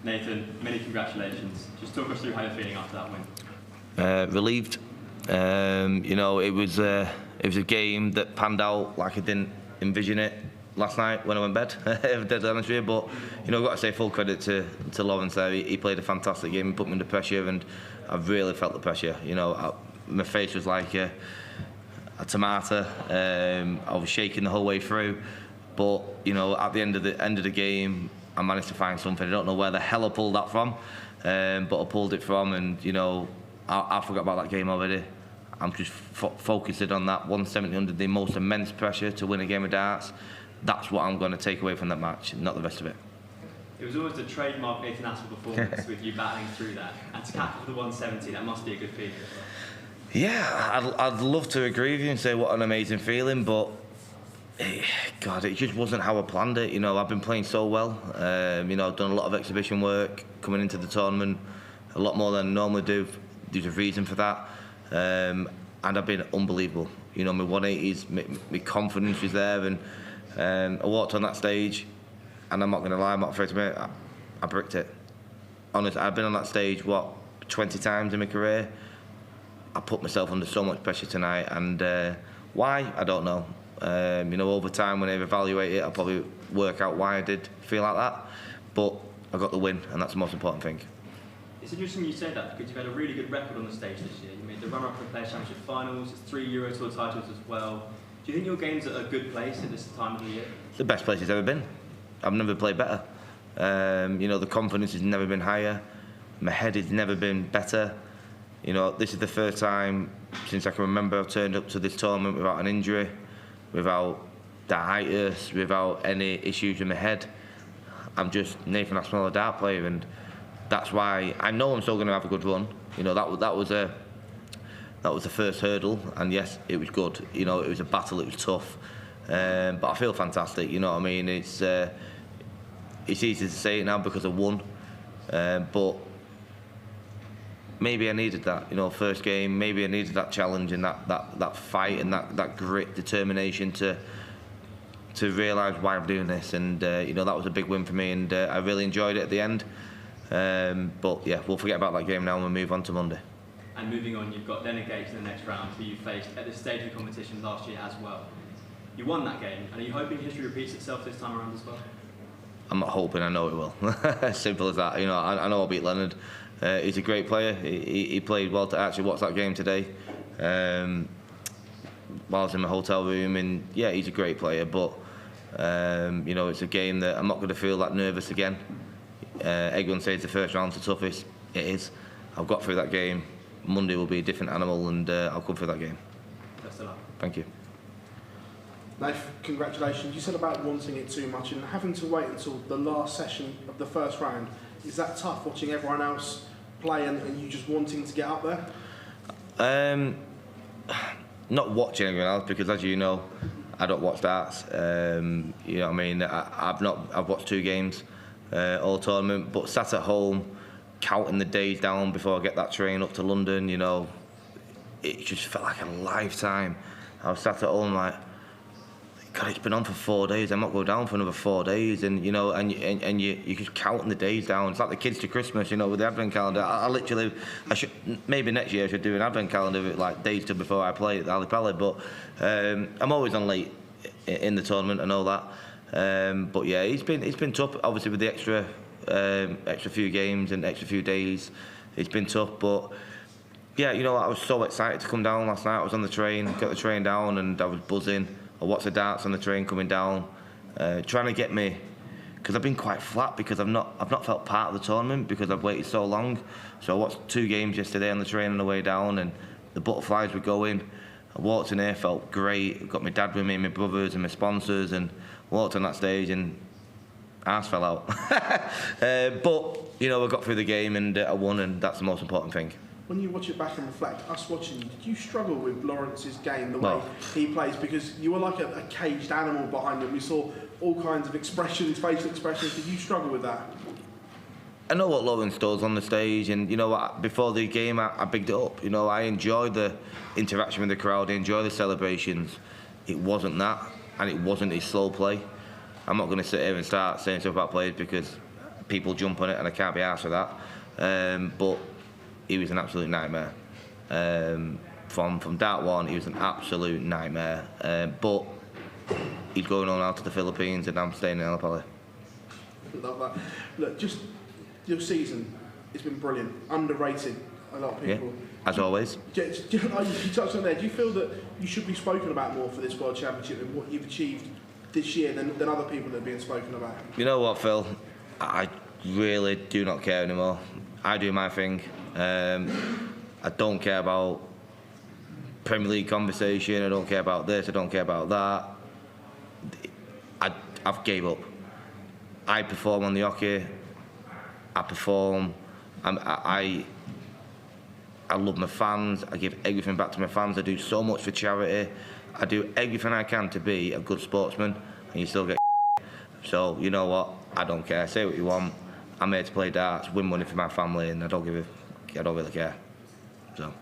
Nathan, many congratulations. Just talk us through how you're feeling after that win. Relieved. You know, it was a game that panned out like I didn't envision it last night when I went to bed. Dead honest with you, but you know, I've got to say full credit to Lourence there. He played a fantastic game. He put me under pressure, and I really felt the pressure. You know, my face was like a tomato. I was shaking the whole way through, but you know, at the end of the game, I managed to find something. I don't know where the hell I pulled that from, but I pulled it from, and you know, I forgot about that game already. I'm just focusing on that 170 under the most immense pressure to win a game of darts. That's what I'm going to take away from that match, not the rest of it. It was almost a trademark Nathan Aspinall performance with you battling through that, and to cap for the 170, that must be a good feeling. Yeah, I'd love to agree with you and say what an amazing feeling, but God, it just wasn't how I planned it. You know, I've been playing so well. You know, I've done a lot of exhibition work coming into the tournament, a lot more than I normally do. There's a reason for that, and I've been unbelievable. You know, my 180s, my confidence was there, and I walked on that stage, and I'm not going to lie, I'm not afraid to admit, I bricked it. Honestly, I've been on that stage, 20 times in my career. I put myself under so much pressure tonight, and why, I don't know. You know, over time, when I evaluate it, I'll probably work out why I did feel like that. But I got the win, and that's the most important thing. It's interesting you say that, because you've had a really good record on the stage this year. You made the runner-up for the PLEA Championship finals, it's 3 Euro Tour titles as well. Do you think your game's at a good place at this time of the year? It's the best place it's ever been. I've never played better. You know, the confidence has never been higher. My head has never been better. You know, this is the first time since I can remember I've turned up to this tournament without an injury, without diabetes, without any issues in my head. I'm just Nathan Aspinall, a dart player, and that's why I know I'm still going to have a good run. You know, that was the first hurdle, and yes, it was good. You know, it was a battle, it was tough, but I feel fantastic. You know what I mean? It's easy to say it now because I won, but maybe I needed that. You know, first game, maybe I needed that challenge and that fight and that grit, determination to realise why I'm doing this. And you know, that was a big win for me, and I really enjoyed it at the end. But yeah, we'll forget about that game now and we'll move on to Monday. And moving on, you've got Renegade in the next round, who you faced at this stage of the competition last year as well. You won that game, and are you hoping history repeats itself this time around as well? I'm not hoping, I know it will. Simple as that. You know, I know I'll beat Leonard. He's a great player. He played well to actually watch that game today. While I was in my hotel room, and yeah, he's a great player, but you know, it's a game that I'm not going to feel that nervous again. Everyone says the first round's the toughest. It is. I've got through that game. Monday will be a different animal, and I'll come through that game. Best of luck. Thank you. Nath, congratulations. You said about wanting it too much and having to wait until the last session of the first round. Is that tough, watching everyone else play and you just wanting to get up there? Not watching everyone else, because as you know, I don't watch darts. You know what I mean? I've watched 2 games all tournament, but sat at home counting the days down before I get that train up to London. You know, it just felt like a lifetime. I was sat at home like, God, it's been on for 4 days. I might go down for another 4 days, and you know, and you just counting the days down. It's like the kids to Christmas, you know, with the advent calendar. I should, maybe next year I should do an advent calendar with like days to before I play at the Ali Pally, but I'm always on late in the tournament. I know that, but yeah, it's been tough. Obviously with the extra few games and extra few days, it's been tough. But yeah, you know, I was so excited to come down last night. I was on the train, got the train down, and I was buzzing. I watched the darts on the train coming down, trying to get me, because I've been quite flat because I've not felt part of the tournament because I've waited so long. So I watched 2 games yesterday on the train on the way down, and the butterflies were going. I walked in here, felt great. Got my dad with me, my brothers and my sponsors, and walked on that stage and arse fell out. But you know, I got through the game and I won, and that's the most important thing. When you watch it back and reflect, us watching you, did you struggle with Laurence's game, the way he plays? Because you were like a caged animal behind him. We saw all kinds of expressions, facial expressions. Did you struggle with that? I know what Lourence does on the stage, and you know what, before the game I bigged it up. You know, I enjoyed the interaction with the crowd, I enjoyed the celebrations. It wasn't that, and it wasn't his slow play. I'm not going to sit here and start saying stuff about players because people jump on it, and I can't be arsed with that. But he was an absolute nightmare. From Dart 1, he was an absolute nightmare. But he's going on out to the Philippines, and I'm staying in El Pali. Love that. Look, just your season, it's been brilliant. Underrated, a lot of people. Yeah, as always. You touched on there. Do you feel that you should be spoken about more for this World Championship and what you've achieved this year than other people that are being spoken about? You know what, Phil? I really do not care anymore. I do my thing. I don't care about Premier League conversation. I don't care about this. I don't care about that. I've gave up. I perform on the hockey. I perform. I love my fans. I give everything back to my fans. I do so much for charity. I do everything I can to be a good sportsman, and you still get. So you know what? I don't care. Say what you want. I'm here to play darts, win money for my family, and I don't really care. So.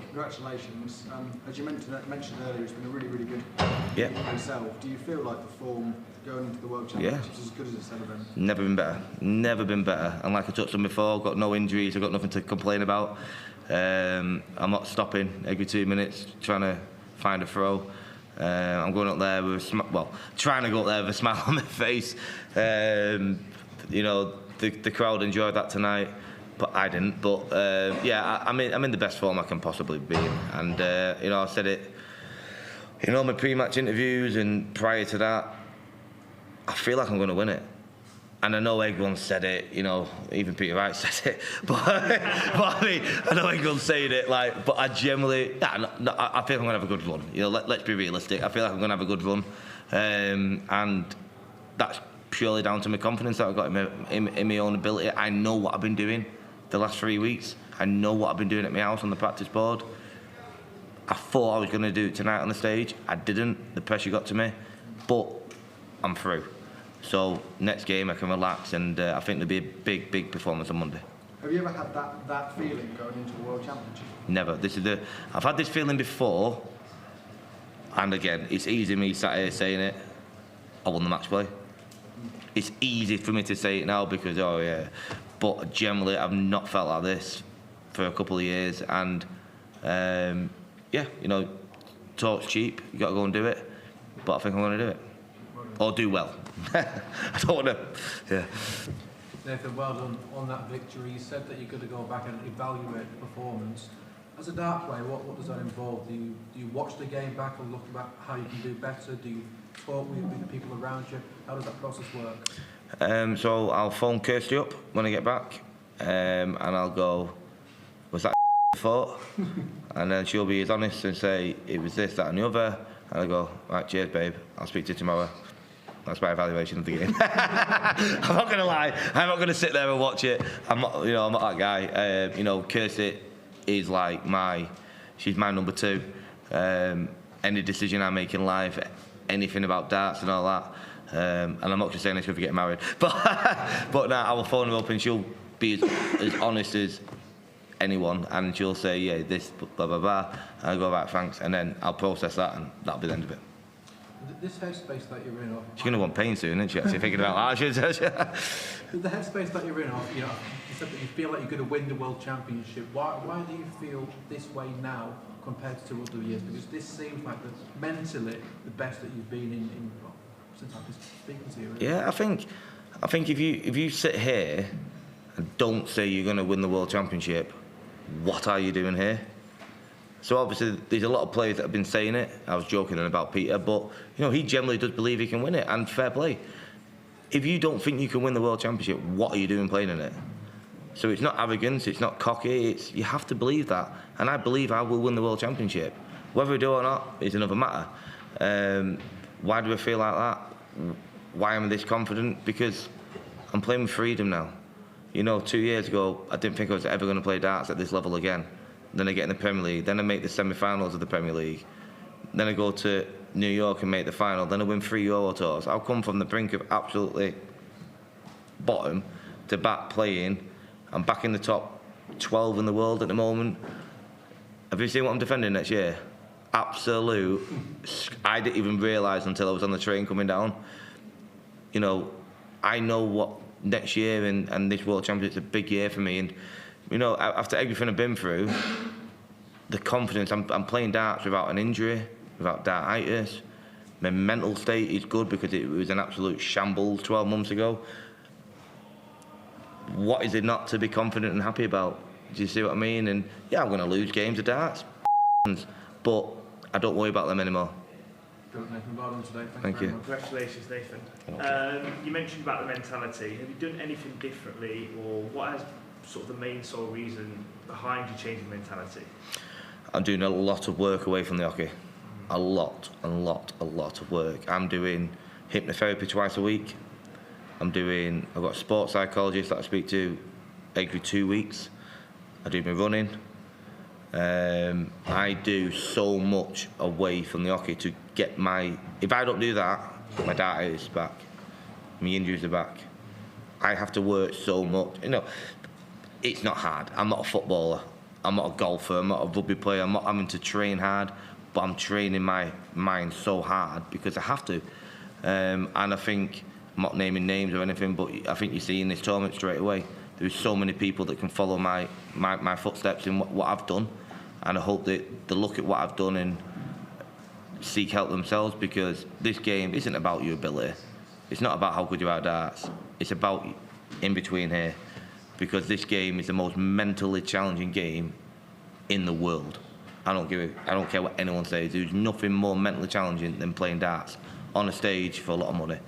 Congratulations. As you mentioned earlier, it's been a really, really good year for yourself. Do you feel like the form going into the World Championship is as good as it's ever been? Never been better. Never been better. And like I touched on before, I've got no injuries. I've got nothing to complain about. I'm not stopping every 2 minutes trying to find a throw. I'm going up there with trying to go up there with a smile on my face. You know, the crowd enjoyed that tonight. But I didn't. But yeah, I'm in the best form I can possibly be in. And you know, I said it in all my pre-match interviews and prior to that. I feel like I'm going to win it. And I know everyone said it. You know, even Peter Wright said it. But I mean, I know everyone's saying it. Like, but I generally, I feel I'm going to have a good run. You know, let's be realistic. I feel like I'm going to have a good run, and that's purely down to my confidence that I've got in my own ability. I know what I've been doing the last 3 weeks. I know what I've been doing at my house on the practice board. I thought I was going to do it tonight on the stage. I didn't. The pressure got to me. But I'm through. So next game I can relax, and I think there'll be a big performance on Monday. Have you ever had that feeling going into the World Championship? Never. I've had this feeling before, and again, it's easy me sat here saying it. I won the match play. It's easy for me to say it now because, oh yeah, but generally I've not felt like this for a couple of years, and yeah, you know, talk's cheap, you got to go and do it, but I think I'm going to do it, or do well. I don't want to, yeah. Nathan, well done on that victory. You said that you're going to go back and evaluate the performance. As a dart player, what does that involve? Do you watch the game back and look at how you can do better? Do you talk with the people around you? How does that process work? So I'll phone Kirsty up when I get back, and I'll go, was that thought? And then she'll be as honest and say, it was this, that and the other. And I'll go, right, cheers babe, I'll speak to you tomorrow. That's my evaluation of the game. I'm not going to lie, I'm not going to sit there and watch it. I'm not that guy. You know, Kirsty is like she's my number two. Any decision I make in life, anything about darts and all that, and I'm not just saying this if we get married, but I will phone her up and she'll be as honest as anyone, and she'll say, yeah, this, blah, blah, blah, and I'll go, right, thanks, and then I'll process that, and that'll be the end of it. This headspace that you're in, she's going to want pain soon, isn't she, actually, thinking about that. The headspace that you're in, you know, you said that you feel like you're going to win the World Championship. Why do you feel this way now compared to other years? Because this seems like mentally the best that you've been in since I've been speaking to you. Really. Yeah, I think if you sit here and don't say you're going to win the World Championship, what are you doing here? So obviously there's a lot of players that have been saying it. I was joking about Peter, but you know, he generally does believe he can win it, and fair play. If you don't think you can win the World Championship, what are you doing playing in it? So it's not arrogance, it's not cocky, you have to believe that. And I believe I will win the World Championship. Whether I do or not is another matter. Why do I feel like that? Why am I this confident? Because I'm playing with freedom now. You know, 2 years ago, I didn't think I was ever going to play darts at this level again. Then I get in the Premier League, then I make the semi-finals of the Premier League. Then I go to New York and make the final, then I win 3 Euro Tours. I'll come from the brink of absolutely bottom to back playing. I'm back in the top 12 in the world at the moment. Have you seen what I'm defending next year? Absolute. I didn't even realise until I was on the train coming down. You know, I know next year and this World Championship's a big year for me. And you know, after everything I've been through, the confidence, I'm playing darts without an injury, without dartitis. My mental state is good because it was an absolute shambles 12 months ago. What is it not to be confident and happy about? Do you see what I mean? And yeah, I'm going to lose games of darts, but I don't worry about them anymore. Nathan, well done today. Thank you. Congratulations, Nathan. You mentioned about the mentality. Have you done anything differently, or what has sort of the main sole reason behind you changing mentality? I'm doing a lot of work away from the hockey. A lot of work. I'm doing hypnotherapy twice a week. I've got a sports psychologist that I speak to every 2 weeks. I do my running. I do so much away from the hockey to get if I don't do that, my data is back. My injuries are back. I have to work so much. You know, it's not hard. I'm not a footballer. I'm not a golfer. I'm not a rugby player. I'm not having to train hard, but I'm training my mind so hard because I have to. And I think, I'm not naming names or anything, but I think you see in this tournament straight away, there's so many people that can follow my footsteps in what I've done. And I hope that they look at what I've done and seek help themselves, because this game isn't about your ability. It's not about how good you are at darts. It's about in between here, because this game is the most mentally challenging game in the world. I don't care what anyone says. There's nothing more mentally challenging than playing darts on a stage for a lot of money.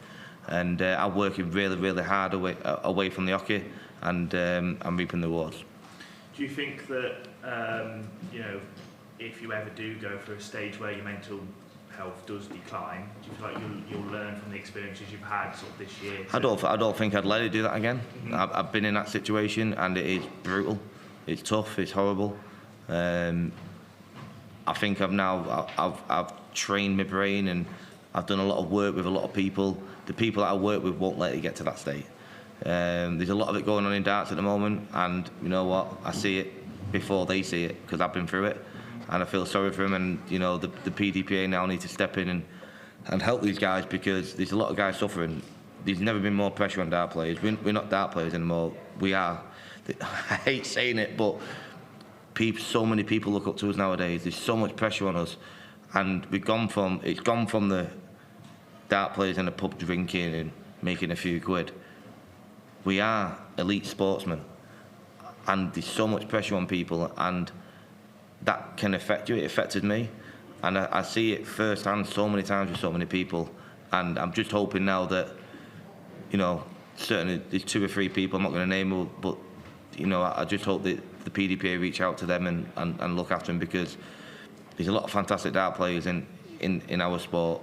And I'm working really hard away from the hockey, and I'm reaping the rewards. Do you think that, you know, if you ever do go for a stage where your mental health does decline, do you feel like you'll learn from the experiences you've had sort of this year? I don't think I'd let it do that again. Mm-hmm. I've been in that situation, and it is brutal. It's tough. It's horrible. I think I've trained my brain, and I've done a lot of work with a lot of people. The people that I work with won't let it get to that state. There's a lot of it going on in darts at the moment, and you know what? I see it before they see it, because I've been through it, and I feel sorry for them. And you know, the PDPA now need to step in and help these guys, because there's a lot of guys suffering. There's never been more pressure on dart players. We're not dart players anymore. We are. I hate saying it, but so many people look up to us nowadays. There's so much pressure on us, and it's gone from the dart players in a pub drinking and making a few quid. We are elite sportsmen, and there's so much pressure on people, and that can affect you. It affected me, and I see it firsthand so many times with so many people, and I'm just hoping now that, you know, certainly there's 2 or 3 people, I'm not going to name them, but you know, I just hope that the PDPA reach out to them and look after them, because there's a lot of fantastic dart players in our sport,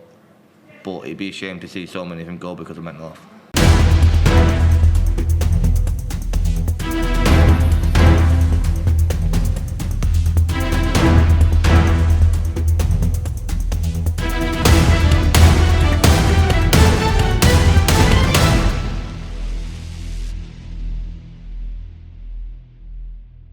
but it'd be a shame to see so many of them go because of mental health.